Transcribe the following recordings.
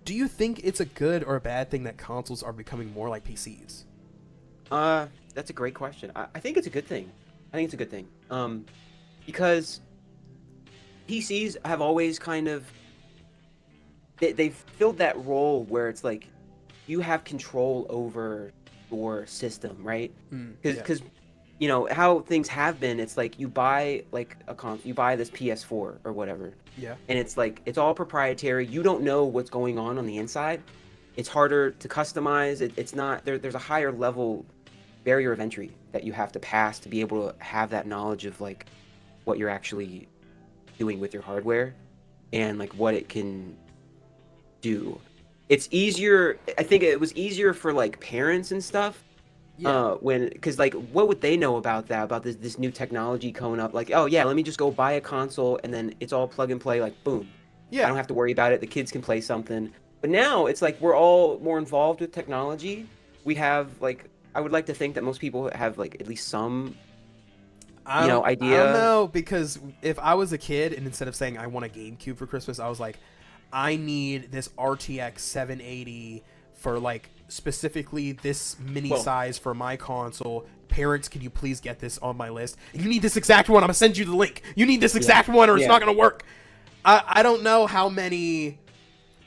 Do you think it's a good or a bad thing that consoles are becoming more like PCs? That's a great question. I think it's a good thing. I think it's a good thing. Because PCs have always kind of they've filled that role where it's like you have control over your system, right? Because Yeah. you know how things have been. It's like you buy like you buy this PS4 or whatever, Yeah. and it's like it's all proprietary. You don't know what's going on the inside. It's harder to customize. It's not there. There's a higher level barrier of entry that you have to pass to be able to have that knowledge of like what you're actually doing with your hardware and like what it can do. It's easier. I think it was easier for like parents and stuff. Yeah. When because like what would they know about that about this new technology coming up? Like, oh yeah, let me just go buy a console and then it's all plug and play. Like, boom, I Yeah. don't have to worry about it. The kids can play something. But now it's like we're all more involved with technology. We have like I would like to think that most people have like at least some I don't idea. know, because if I was a kid and instead of saying I want a GameCube for Christmas, I was like, I need this RTX 780 for like specifically this mini Well, size for my console. Parents, can you please get this on my list? You need this exact one. I'm gonna send you the link. You need this yeah, exact one, or it's yeah. not gonna work. I don't know how many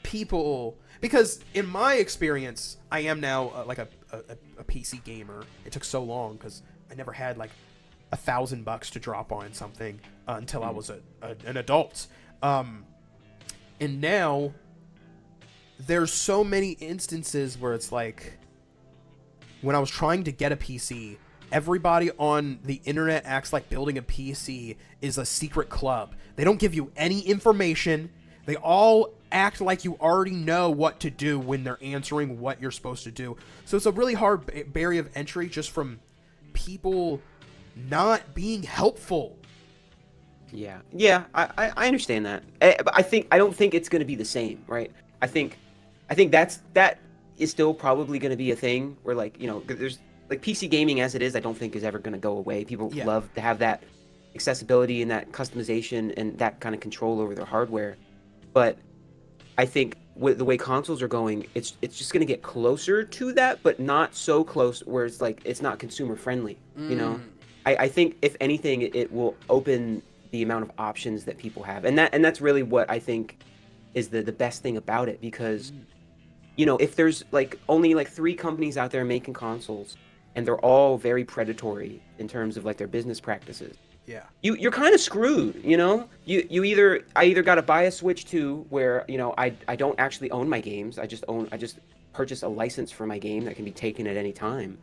people, because in my experience, I am now like a PC gamer. It took so long because I never had like $1,000 to drop on something until I Mm, was an adult. And now there's so many instances where it's like when I was trying to get a PC, everybody on the internet acts like building a PC is a secret club. They don't give you any information. They all act like you already know what to do when they're answering what you're supposed to do. So it's a really hard barrier of entry just from people not being helpful. yeah, yeah. I understand that. But I don't think it's going to be the same, right? I think that is still probably going to be a thing where like there's like PC gaming as it is. I don't think is ever going to go away. People Yeah. love to have that accessibility and that customization and that kind of control over their hardware. But I think with the way consoles are going, it's just going to get closer to that, but not so close where it's like it's not consumer friendly. You know, Mm. I think if anything, it will open the amount of options that people have, and that's really what I think is the best thing about it because if there's like only like three companies out there making consoles and they're all very predatory in terms of like their business practices Yeah. you're kind of screwed, you either I either got to buy a Switch 2 where I don't actually own my games. I just purchase a license for my game that can be taken at any time.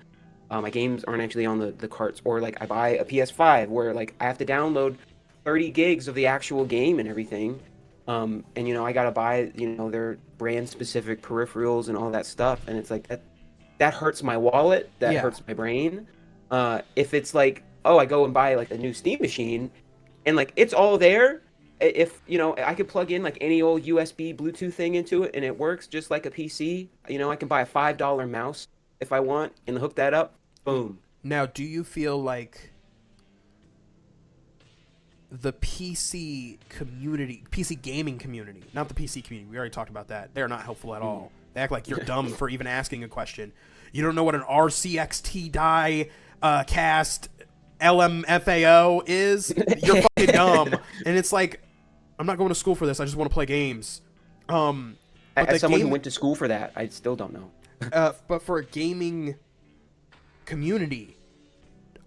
My games aren't actually on the carts, or like I buy a PS5 where like I have to download 30 gigs of the actual game and everything. And I got to buy their brand specific peripherals and all that stuff, and it's like that hurts my wallet, that Yeah. hurts my brain. If it's like, oh, I go and buy like a new Steam machine, and like it's all there. If I could plug in like any old USB Bluetooth thing into it, and it works just like a PC. I can buy a $5 mouse if I want and hook that up. Boom. Now, do you feel like the PC community, PC gaming community, not the PC community, we already talked about that, they're not helpful at Mm. all. They act like you're dumb for even asking a question. You don't know what an RCXT die cast LMFAO is? You're fucking dumb. And it's like, I'm not going to school for this. I just want to play games. But the As someone who game, went to school for that, I still don't know. but for a gaming community,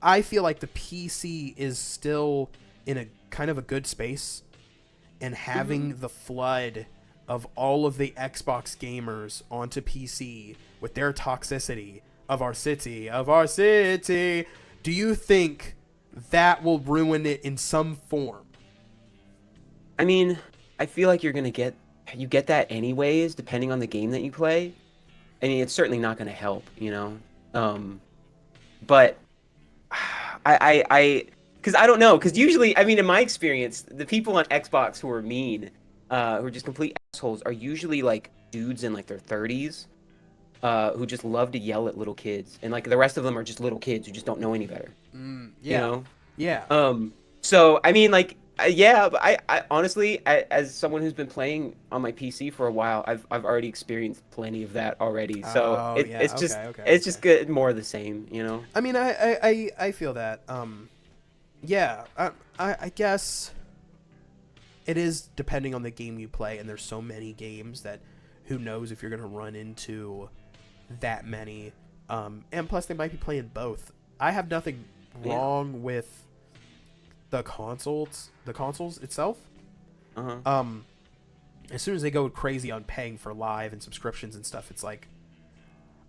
I feel like the PC is still in a kind of a good space, and Hmm. having the flood of all of the Xbox gamers onto PC with their toxicity of our city, do you think that will ruin it in some form? I mean, I feel like you get that anyways, depending on the game that you play. I mean, it's certainly not going to help. But because I don't know, because usually, I mean, in my experience, the people on Xbox who are mean, who are just complete assholes, are usually like dudes in like their 30s, who just love to yell at little kids, and like the rest of them are just little kids who just don't know any better. You Yeah, know? yeah, Um, so I mean, like Yeah, but I honestly, as someone who's been playing on my PC for a while, I've already experienced plenty of that already. So Oh yeah, it's okay. just good, more of the same, you know? I mean, I feel that. Yeah, I guess it is depending on the game you play, and there's so many games that who knows if you're gonna run into that many. And plus they might be playing both. I have nothing Yeah. wrong with the consoles itself. Uh-huh. As soon as they go crazy on paying for live and subscriptions and stuff, it's like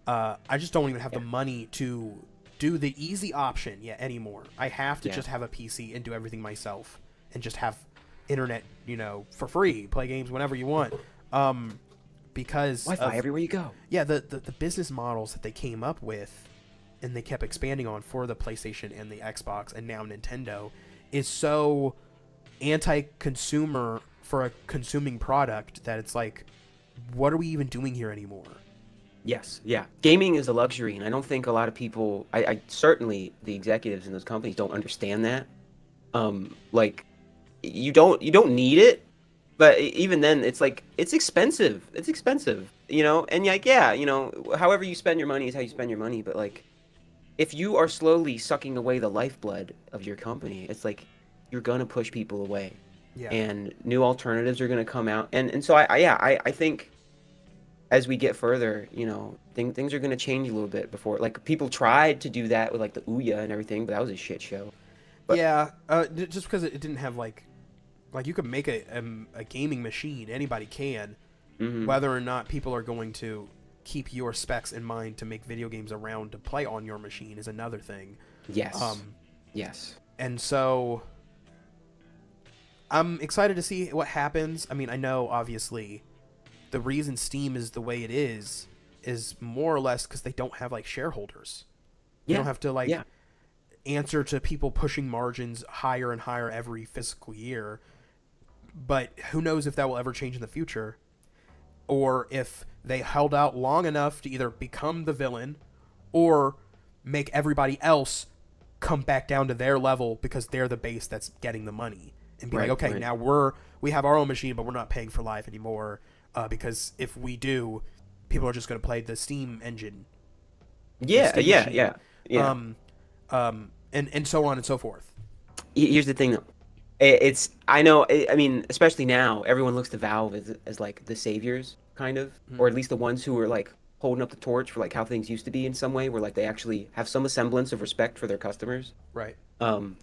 I just don't even have the Yeah. money to do the easy option yet anymore. I have to Yeah. just have a PC and do everything myself and just have internet, for free, play games whenever you want. Because Wi-Fi everywhere you go. yeah, the business models that they came up with and they kept expanding on for the PlayStation and the Xbox and now Nintendo is so anti-consumer for a consuming product that it's like, what are we even doing here anymore? Yes, yeah. Gaming is a luxury, and I don't think a lot of people, I certainly the executives in those companies don't understand that. Like you don't need it, but even then, it's like it's expensive. It's expensive, And like, yeah, however you spend your money is how you spend your money. But like, if you are slowly sucking away the lifeblood of your company, it's like you're gonna push people away, Yeah. and new alternatives are gonna come out. And so I think as we get further, things are gonna change a little bit before. Like people tried to do that with like the Ouya and everything, but that was a shit show. But Yeah, just because it didn't have like you could make a gaming machine, anybody can. mhm. Whether or not people are going to keep your specs in mind to make video games around to play on your machine is another thing. Yes. Yes. And so I'm excited to see what happens. I mean, I know obviously the reason Steam is the way it is more or less because they don't have like shareholders. They Yeah. don't have to like Yeah. answer to people pushing margins higher and higher every fiscal year. But who knows if that will ever change in the future, or if they held out long enough to either become the villain or make everybody else come back down to their level because they're the base that's getting the money and be like, Right. okay, Right. now we have our own machine, but we're not paying for live anymore because if we do, people are just going to play the Steam engine, the Yeah. Steam Yeah. machine, Yeah. Yeah. and so on and so forth. Here's the thing though. It's I know I mean especially now everyone looks to Valve as like the saviors kind of, Mhm. or at least the ones who are like holding up the torch for like how things used to be in some way, where like they actually have some semblance of respect for their customers. Right. Um,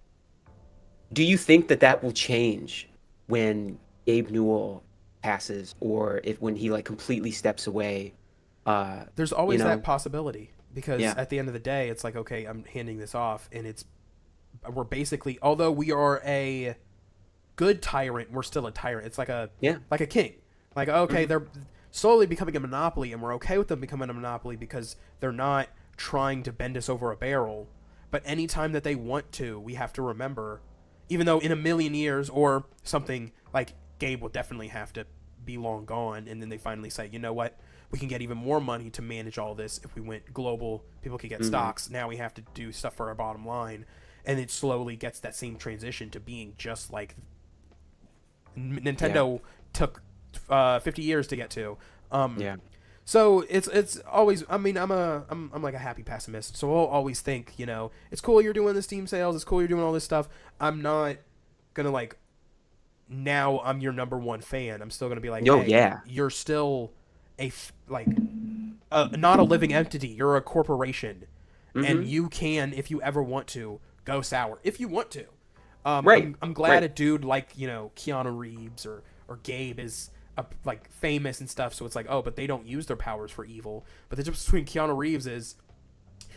do you think that will change when Gabe Newell passes, or if when he like completely steps away? There's You always that know, possibility because yeah, at the end of the day, it's like, okay, I'm handing this off, and we're basically, although we are a good tyrant, we're still a tyrant. It's yeah, like a king. Like, okay, hmm, they're slowly becoming a monopoly, and we're okay with them becoming a monopoly because they're not trying to bend us over a barrel. But anytime that they want to, we have to remember, even though in a million years or something, like Gabe will definitely have to be long gone, and then they finally say, you know what, we can get even more money to manage all this if we went global. People could get hmm, stocks. Now we have to do stuff for our bottom line, and it slowly gets that same transition to being just like yeah, Nintendo took 50 years to get to. Um, yeah, so it's always. I mean, I'm like a happy pessimist. So I'll always think, it's cool you're doing the Steam sales. It's cool you're doing all this stuff. I'm not gonna like now I'm your number one fan. I'm still gonna be like, oh hey, yeah, you're still like not a living entity. You're a corporation, and hmm, you can, if you ever want to, go sour if you want to. right, I'm glad right, a dude like Keanu Reeves or Gabe is like famous and stuff. So it's like, oh, but they don't use their powers for evil. But the difference between Keanu Reeves is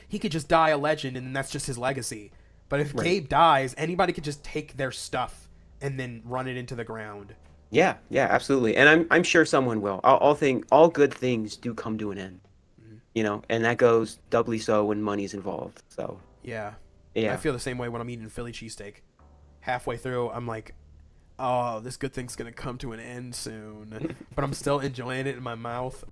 he could just die a legend, and then that's just his legacy. But if right. Gabe dies, anybody could just take their stuff and then run it into the ground. Yeah, yeah, absolutely. And I'm sure someone will. All good things do come to an end, Mhm. and that goes doubly so when money's involved. So, Yeah, I yeah. feel the same way when I'm eating Philly cheesesteak. Halfway through, I'm like, oh, this good thing's gonna come to an end soon, but I'm still enjoying it in my mouth.